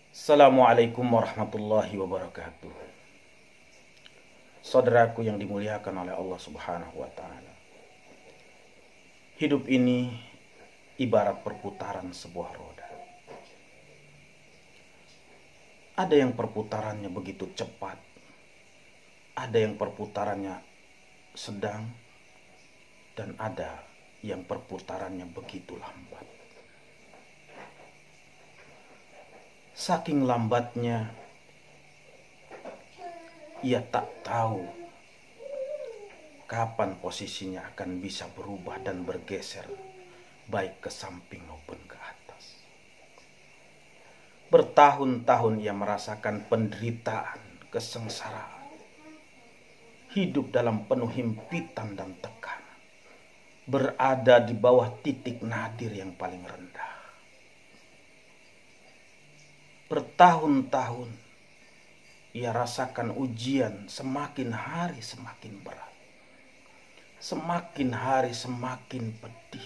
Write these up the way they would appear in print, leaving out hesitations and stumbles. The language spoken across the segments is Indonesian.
Assalamualaikum warahmatullahi wabarakatuh. Saudaraku yang dimuliakan oleh Allah Subhanahu wa Ta'ala, hidup ini ibarat perputaran sebuah roda. Ada yang perputarannya begitu cepat, ada yang perputarannya sedang, dan ada yang perputarannya begitu lambat. Saking lambatnya, ia tak tahu kapan posisinya akan bisa berubah dan bergeser, baik ke samping maupun ke atas. Bertahun-tahun ia merasakan penderitaan, kesengsaraan, hidup dalam penuh himpitan dan tekanan, berada di bawah titik nadir yang paling rendah. Bertahun-tahun ia rasakan ujian semakin hari semakin berat, semakin hari semakin pedih.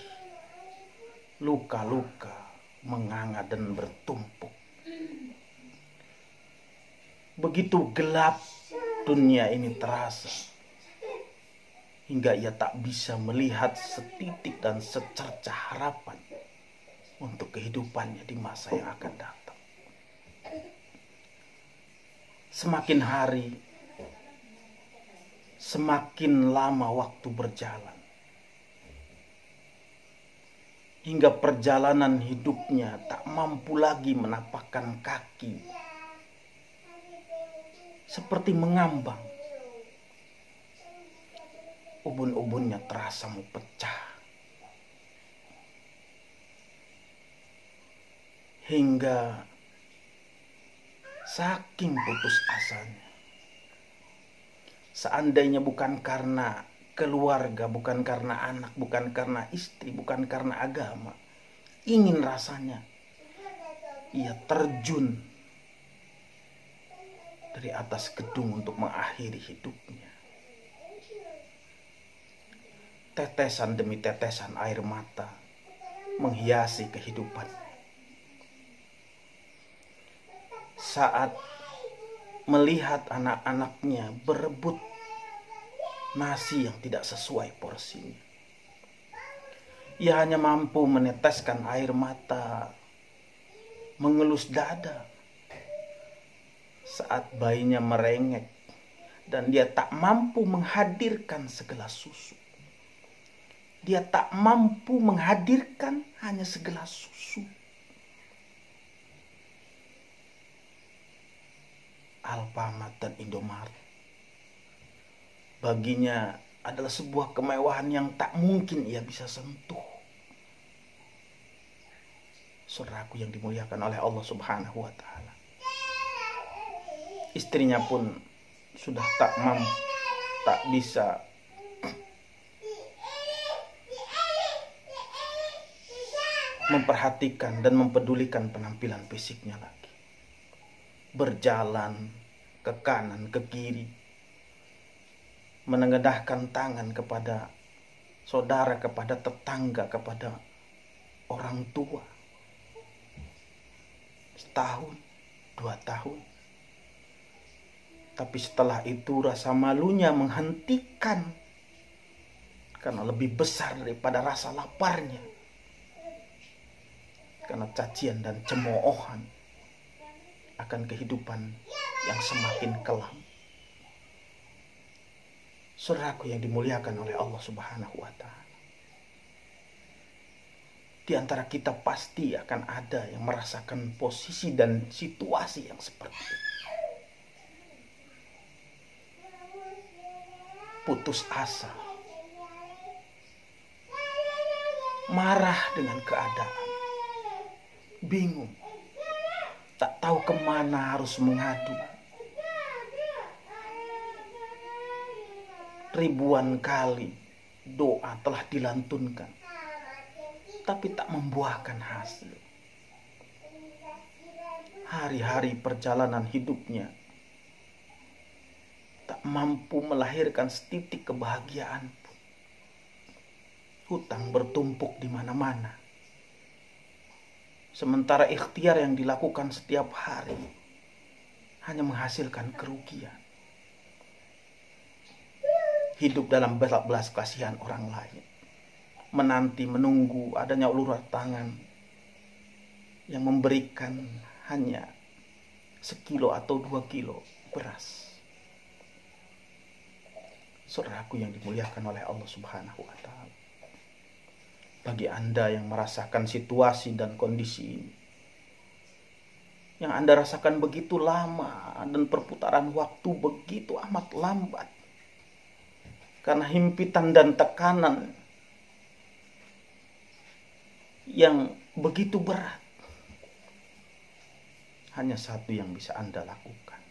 Luka-luka menganga dan bertumpuk. Begitu gelap dunia ini terasa, hingga ia tak bisa melihat setitik dan secercah harapan untuk kehidupannya di masa yang akan datang. Semakin hari, semakin lama waktu berjalan, hingga perjalanan hidupnya tak mampu lagi menapakkan kaki, seperti mengambang. Ubun-ubunnya terasa mau pecah, hingga saking putus asanya, seandainya bukan karena keluarga, bukan karena anak, bukan karena istri, bukan karena agama, ingin rasanya ia terjun dari atas gedung untuk mengakhiri hidupnya. Tetesan demi tetesan air mata menghiasi kehidupannya. Saat melihat anak-anaknya berebut nasi yang tidak sesuai porsinya, ia hanya mampu meneteskan air mata, mengelus dada. Saat bayinya merengek dan dia tak mampu menghadirkan segelas susu, dia tak mampu menghadirkan hanya segelas susu. Alfamart dan Indomaret baginya adalah sebuah kemewahan yang tak mungkin ia bisa sentuh. Saudaraku yang dimuliakan oleh Allah Subhanahu wa Ta'ala, istrinya pun sudah tak bisa memperhatikan dan mempedulikan penampilan fisiknya lagi. Berjalan ke kanan, ke kiri, menengadahkan tangan kepada saudara, kepada tetangga, kepada orang tua. Setahun, 2 tahun. Tapi setelah itu rasa malunya menghentikan, karena lebih besar daripada rasa laparnya, karena cacian dan cemoohan akan kehidupan yang semakin kelam. Saudaraku yang dimuliakan oleh Allah Subhanahu wa Ta'ala, di antara kita pasti akan ada yang merasakan posisi dan situasi yang seperti itu. Putus asa, marah dengan keadaan, bingung, tak tahu kemana harus mengadu. Ribuan kali doa telah dilantunkan, tapi tak membuahkan hasil. Hari-hari perjalanan hidupnya tak mampu melahirkan setitik kebahagiaan pun. Hutang bertumpuk di mana-mana. Sementara ikhtiar yang dilakukan setiap hari hanya menghasilkan kerugian. Hidup dalam belas kasihan orang lain, menanti menunggu adanya uluran tangan yang memberikan hanya sekilo atau 2 kilo beras. Saudaraku yang dimuliakan oleh Allah Subhanahu wa Ta'ala, bagi Anda yang merasakan situasi dan kondisi ini, yang Anda rasakan begitu lama dan perputaran waktu begitu amat lambat karena himpitan dan tekanan yang begitu berat, hanya satu yang bisa Anda lakukan,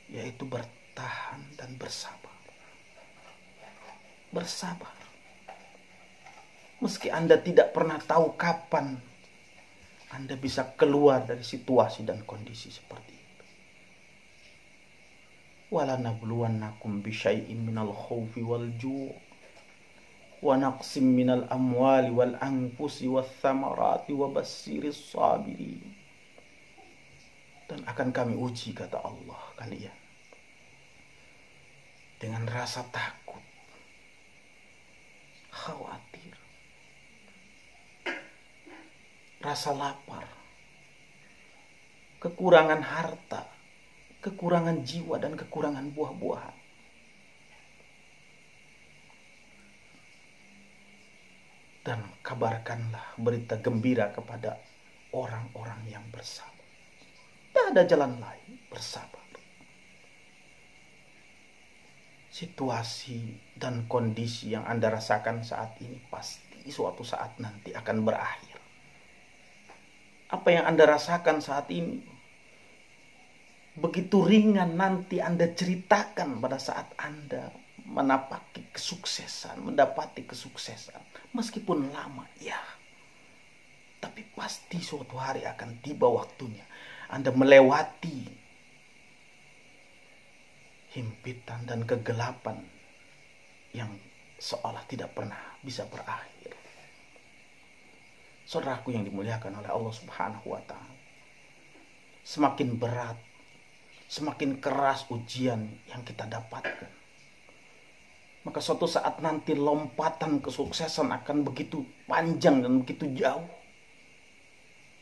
yaitu bertahan dan bersabar. Bersabar. Meski Anda tidak pernah tahu kapan Anda bisa keluar dari situasi dan kondisi seperti itu. Walanabluwannakum bisyai'in minal khawfi wal ju' wa naqsim minal amwali wal anfusi wath thamarati wa bassiris sabirin. Dan akan kami uji, kata Allah, kalian dengan rasa takut, khawatir, rasa lapar, kekurangan harta, kekurangan jiwa, dan kekurangan buah-buahan. Dan kabarkanlah berita gembira kepada orang-orang yang bersabar. Tak ada jalan lain, bersabar. Situasi dan kondisi yang Anda rasakan saat ini pasti suatu saat nanti akan berakhir. Apa yang Anda rasakan saat ini begitu ringan nanti Anda ceritakan pada saat Anda menapaki kesuksesan, mendapati kesuksesan. Meskipun lama, ya. Tapi pasti suatu hari akan tiba waktunya Anda melewati himpitan dan kegelapan yang seolah tidak pernah bisa berakhir. Saudaraku yang dimuliakan oleh Allah Subhanahu wa Ta'ala, semakin berat, semakin keras ujian yang kita dapatkan, maka suatu saat nanti lompatan kesuksesan akan begitu panjang dan begitu jauh.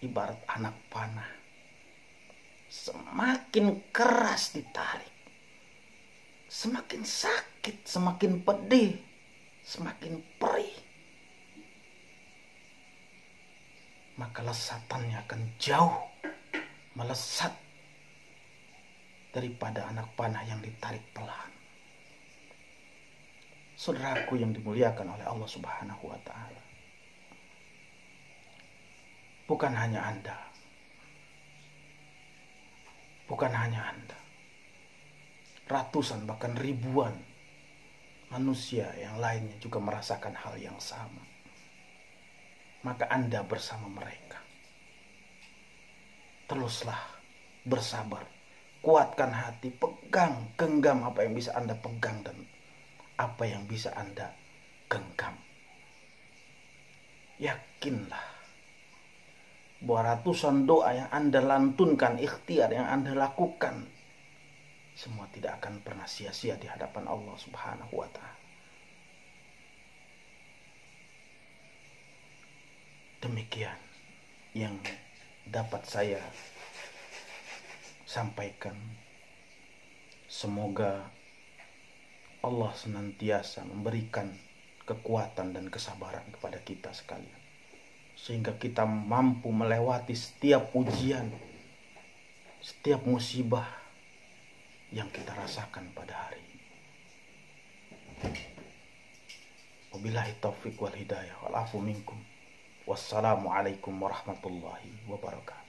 Ibarat anak panah, semakin keras ditarik, semakin sakit, semakin pedih, semakin perih, maka lesatannya akan jauh melesat daripada anak panah yang ditarik pelan. Saudaraku yang dimuliakan oleh Allah Subhanahu wa Ta'ala, bukan hanya Anda, ratusan bahkan ribuan manusia yang lainnya juga merasakan hal yang sama. Maka Anda bersama mereka. Teruslah bersabar, kuatkan hati, pegang, genggam apa yang bisa Anda pegang dan apa yang bisa Anda genggam. Yakinlah bahwa ratusan doa yang Anda lantunkan, ikhtiar yang Anda lakukan, semua tidak akan pernah sia-sia di hadapan Allah Subhanahu wa Ta'ala. Demikian yang dapat saya sampaikan. Semoga Allah senantiasa memberikan kekuatan dan kesabaran kepada kita sekalian, sehingga kita mampu melewati setiap ujian, setiap musibah yang kita rasakan pada hari ini. Wabillahi taufiq wal hidayah wal afu minkum. Wassalamualaikum warahmatullahi wabarakatuh.